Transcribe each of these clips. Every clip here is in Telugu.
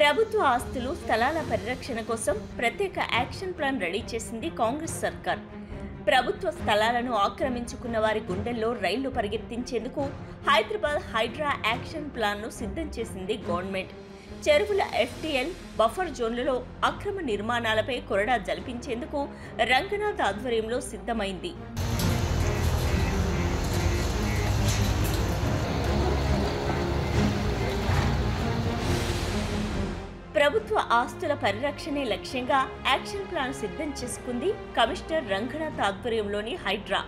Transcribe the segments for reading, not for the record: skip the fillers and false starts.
ప్రభుత్వ ఆస్తులు, స్థలాల పరిరక్షణ కోసం ప్రత్యేక యాక్షన్ ప్లాన్ రెడీ చేసింది కాంగ్రెస్ సర్కార్. ప్రభుత్వ స్థలాలను ఆక్రమించుకున్న వారి గుండెల్లో రైళ్లు పరిగెత్తించేందుకు హైదరాబాద్ హైడ్రా యాక్షన్ ప్లాన్ను సిద్ధం చేసింది గవర్నమెంట్. చెరువుల ఎఫ్టీఎల్ బఫర్ జోన్లలో అక్రమ నిర్మాణాలపై కొరడా జల్పించేందుకు రంగనాథ్ ఆధ్వర్యంలో సిద్ధమైంది. ప్రభుత్వ ఆస్తుల పరిరక్షణే లక్ష్యంగా యాక్షన్ ప్లాన్ సిద్ధం చేసుకుంది కమిషనర్ రంగనాథ్ ఆధ్వర్యంలోని హైడ్రా.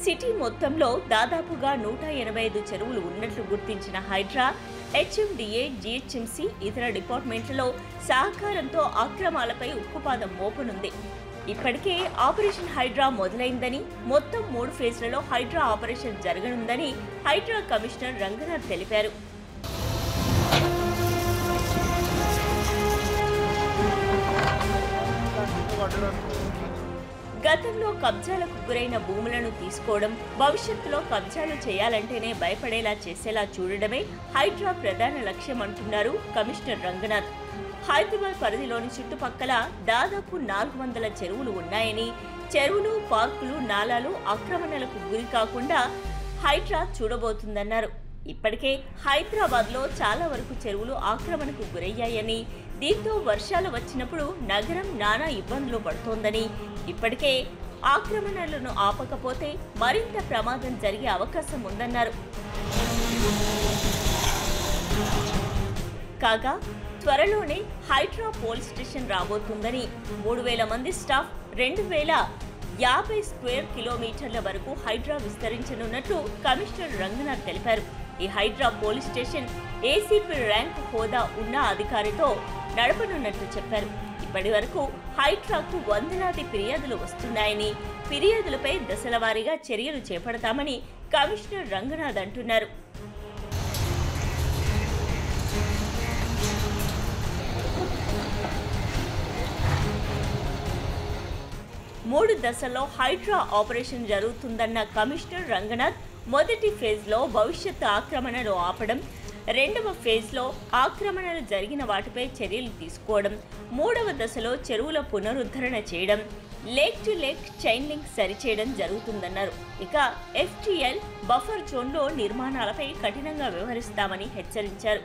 సిటీ మొత్తంలో దాదాపుగా 185 చెరువులు ఉన్నట్లు గుర్తించిన హైడ్రా హెచ్ఎండిఏ, జీహెచ్ఎంసీ, ఇతర డిపార్ట్మెంట్లలో సహకారంతో అక్రమాలపై ఉక్కుపాదం మోపనుంది. ఇప్పటికే ఆపరేషన్ హైడ్రా మొదలైందని, మొత్తం 3 ఫేజ్లలో హైడ్రా ఆపరేషన్ జరగనుందని హైడ్రా కమిషనర్ రంగనాథ్ తెలిపారు. గతంలో కబ్జాలకు గురైన భూములను తీసుకోవడం, భవిష్యత్తులో కబ్జాలు చేయాలంటేనే భయపడేలా చేసేలా చూడడమే హైడ్రా ప్రధాన లక్ష్యం అంటున్నారు కమిషనర్ రంగనాథ్. హైదరాబాద్ పరిధిలోని చుట్టుపక్కల దాదాపు 400 చెరువులు ఉన్నాయని, చెరువులు, పార్కులు, నాలాలు ఆక్రమణలకు గురి కాకుండా హైడ్రా చూడబోతుందన్నారు. ఇప్పటికే హైదరాబాద్లో చాలా వరకు చెరువులు ఆక్రమణకు గురయ్యాయని, దీంతో వర్షాలు వచ్చినప్పుడు నగరం నానా ఇబ్బందులు పడుతోందని, ఇప్పటికే ఆక్రమణలను ఆపకపోతే మరింత ప్రమాదం జరిగే అవకాశం ఉందన్నారు. కాగా త్వరలోనే హైడ్రా పోలీస్ స్టేషన్ రాబోతుందని, 3000 మంది స్టాఫ్, 2050 స్క్వేర్ కిలోమీటర్ల వరకు హైడ్రా విస్తరించనున్నట్లు కమిషనర్ రంగనాథ్ తెలిపారు. ఈ HYDRAA police station ACP rank హోదా ఉన్న అధికారితో నడపనున్నట్లు చెప్పారు. ఇప్పటి వరకు హైడ్రాకు వందలాది ఫిర్యాదులు వస్తున్నాయని, ఫిర్యాదులపై దశలవారీగా చర్యలు చేపడతామని కమిషనర్ రంగనాథ్ అంటున్నారు. మూడు దశల్లో హైడ్రా ఆపరేషన్ జరుగుతుందన్న కమిషనర్ రంగనాథ్, మొదటి ఫేజ్లో భవిష్యత్తు ఆక్రమణలు ఆపడం, రెండవ ఫేజ్లో ఆక్రమణలు జరిగిన వాటిపై చర్యలు తీసుకోవడం, మూడవ దశలో చెరువుల పునరుద్ధరణ చేయడం, lake to lake chain link సరిచేయడం జరుగుతుందన్నారు. ఇక ఎఫ్టీఎల్ బఫర్ జోన్లో నిర్మాణాలపై కఠినంగా వ్యవహరిస్తామని హెచ్చరించారు.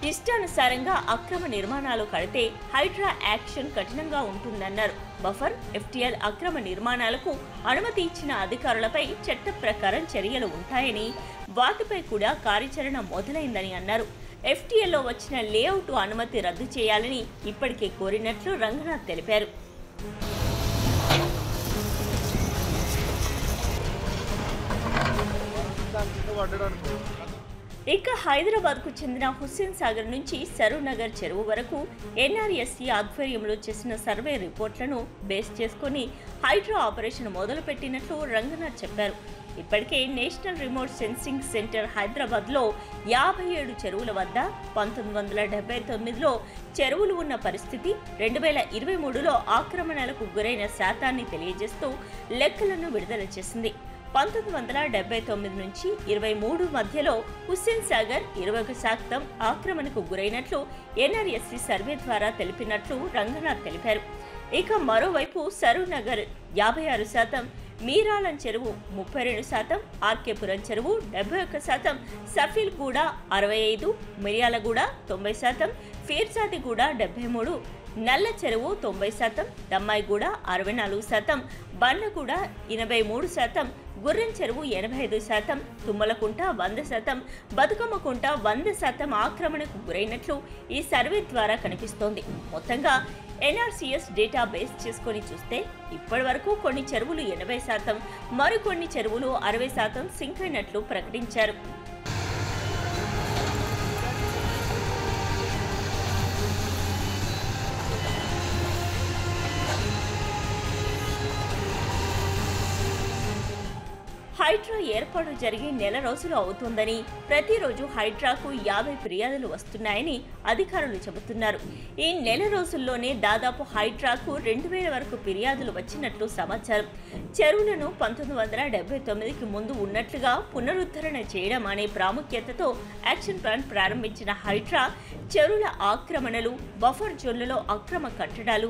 ఇష్టానుసారంగా అక్రమ నిర్మాణాలు కడితే హైడ్రా యాక్షన్ కఠినంగా ఉంటుందన్నారు. బఫర్, ఎఫ్టీఎల్ అక్రమ నిర్మాణాలకు అనుమతి ఇచ్చిన అధికారులపై చట్ట ప్రకారం చర్యలు ఉంటాయని, వాటిపై కూడా కార్యాచరణ మొదలైందని అన్నారు. ఎఫ్టీఎల్లో వచ్చిన లేఅవుట్ అనుమతి రద్దు చేయాలని ఇప్పటికే కోరినట్లు రంగనాథ్ తెలిపారు. ఇక హైదరాబాద్కు చెందిన హుస్సేన్ సాగర్ నుంచి సరూనగర్ చెరువు వరకు ఎన్ఆర్ఎస్సీ ఆధ్వర్యంలో చేసిన సర్వే రిపోర్ట్లను బేస్ చేసుకుని హైడ్రా ఆపరేషన్ మొదలుపెట్టినట్లు రంగనాథ్ చెప్పారు. ఇప్పటికే నేషనల్ రిమోట్ సెన్సింగ్ సెంటర్ హైదరాబాద్లో 57 చెరువుల వద్ద 1979లో చెరువులు ఉన్న పరిస్థితి, 2023లో ఆక్రమణలకు గురైన శాతాన్ని తెలియజేస్తూ లెక్కలను విడుదల చేసింది. 1979 నుంచి 23 మధ్యలో హుస్సేన్ సాగర్ 21% ఆక్రమణకు గురైనట్లు ఎన్ఆర్ఎస్సీ సర్వే ద్వారా తెలిపినట్లు రంగనాథ్ తెలిపారు. ఇక మరోవైపు సరూనగర్ 56%, మీరాలం చెరువు 32%, ఆర్కేపురం చెరువు 71%, సఫీల్గూడ 65%, మిర్యాలగూడ 90%, ఫీర్జాదిగూడ 73%, నల్ల చెరువు 90%, దమ్మాయిగూడ 64%, బండగూడ 83%, గుర్రం చెరువు 85%, తుమ్మలకుంట 100%, బతుకమ్మకుంట 100% ఆక్రమణకు గురైనట్లు ఈ సర్వే ద్వారా కనిపిస్తోంది. మొత్తంగా ఎన్ఆర్సీఎస్ డేటా బేస్ చేసుకొని చూస్తే ఇప్పటి వరకు కొన్ని చెరువులు 80%, మరికొన్ని చెరువులు 60% సింక్ అయినట్లు ప్రకటించారు. హైడ్రా ఏర్పాటు జరిగి నెల రోజులు అవుతుందని, ప్రతిరోజు హైడ్రాకు 50 ఫిర్యాదులు వస్తున్నాయని అధికారులు చెబుతున్నారు. ఈ నెల రోజుల్లోనే దాదాపు హైడ్రాకు 2000 వరకు ఫిర్యాదులు వచ్చినట్లు సమాచారం. చెరువులను 1979కి ముందు ఉన్నట్లుగా పునరుద్ధరణ చేయడం అనే ప్రాముఖ్యతతో యాక్షన్ ప్లాన్ ప్రారంభించిన హైడ్రా చెరువుల ఆక్రమణలు, బఫర్ జోన్లలో అక్రమ కట్టడాలు,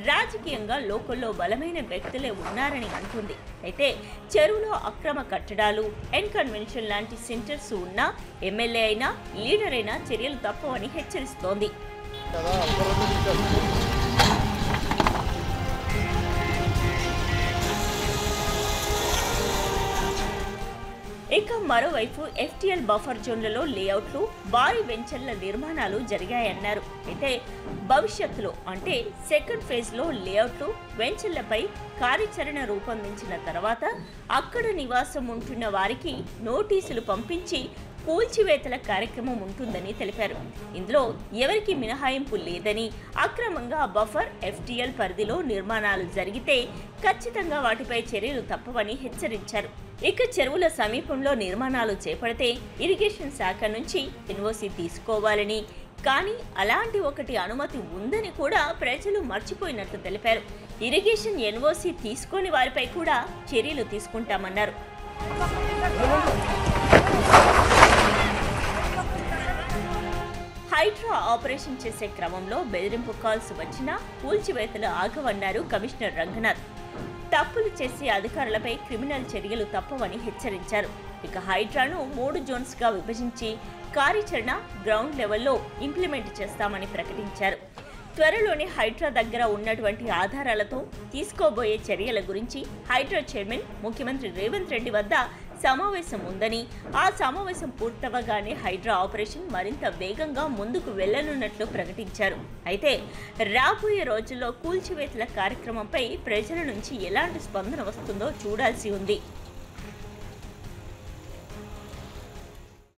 రాజకీయంగా లోకల్లో బలమైన వ్యక్తులే ఉన్నారని అంటుంది. అయితే చెరువులో అక్రమ కట్టడాలు, ఎన్కన్వెన్షన్ లాంటి సెంటర్స్ ఉన్నా ఎమ్మెల్యే అయినా లీడర్ అయినా చర్యలు తప్పవని హెచ్చరిస్తోంది. ఇక మరోవైపు FTL బఫర్ జోన్లలో లేఅవుట్లు, భారీ వెంచర్ల నిర్మాణాలు జరిగాయన్నారు. అయితే భవిష్యత్తులో అంటే సెకండ్ ఫేజ్లో లేఅవుట్లు, వెంచర్లపై కార్యాచరణ రూపొందించిన తర్వాత అక్కడ నివాసం ఉంటున్న వారికి నోటీసులు పంపించి కూల్చివేతల కార్యక్రమం ఉంటుందని తెలిపారు. ఇందులో ఎవరికి మినహాయింపు లేదని, అక్రమంగా బఫర్ FTL పరిధిలో నిర్మాణాలు జరిగితే ఖచ్చితంగా వాటిపై చర్యలు తప్పవని హెచ్చరించారు. ఇక చెరువుల సమీపంలో నిర్మాణాలు చేపడితే ఇరిగేషన్ శాఖ నుంచి NOC తీసుకోవాలని, కానీ అలాంటి ఒకటి అనుమతి ఉందని కూడా ప్రజలు మర్చిపోయినట్లు తెలిపారు. ఇరిగేషన్ NOC తీసుకొని వారిపై కూడా చర్యలు తీసుకుంటామన్నారు. హైడ్రా ఆపరేషన్ చేసే క్రమంలో బెదిరింపు కాల్స్ వచ్చినా కూల్చివేతలు ఆగవన్నారు కమిషనర్ రంగనాథ్. తప్పులు చేసే అధికారులపై క్రిమినల్ చర్యలు తప్పవని హెచ్చరించారు. ఇక హైడ్రాను 3 జోన్స్గా విభజించి కార్యాచరణ గ్రౌండ్ లెవెల్లో ఇంప్లిమెంట్ చేస్తామని ప్రకటించారు. త్వరలోనే హైడ్రా దగ్గర ఉన్నటువంటి ఆధారాలతో తీసుకోబోయే చర్యల గురించి హైడ్రా చైర్మన్ ముఖ్యమంత్రి రేవంత్ రెడ్డి వద్ద సమావేశం ఉందని, ఆ సమావేశం పూర్తవగానే హైడ్రా ఆపరేషన్ మరింత వేగంగా ముందుకు వెళ్లనున్నట్లు ప్రకటించారు. అయితే రాబోయే రోజుల్లో కూల్చివేతల కార్యక్రమంపై ప్రజల నుంచి ఎలాంటి స్పందన వస్తుందో చూడాల్సి ఉంది.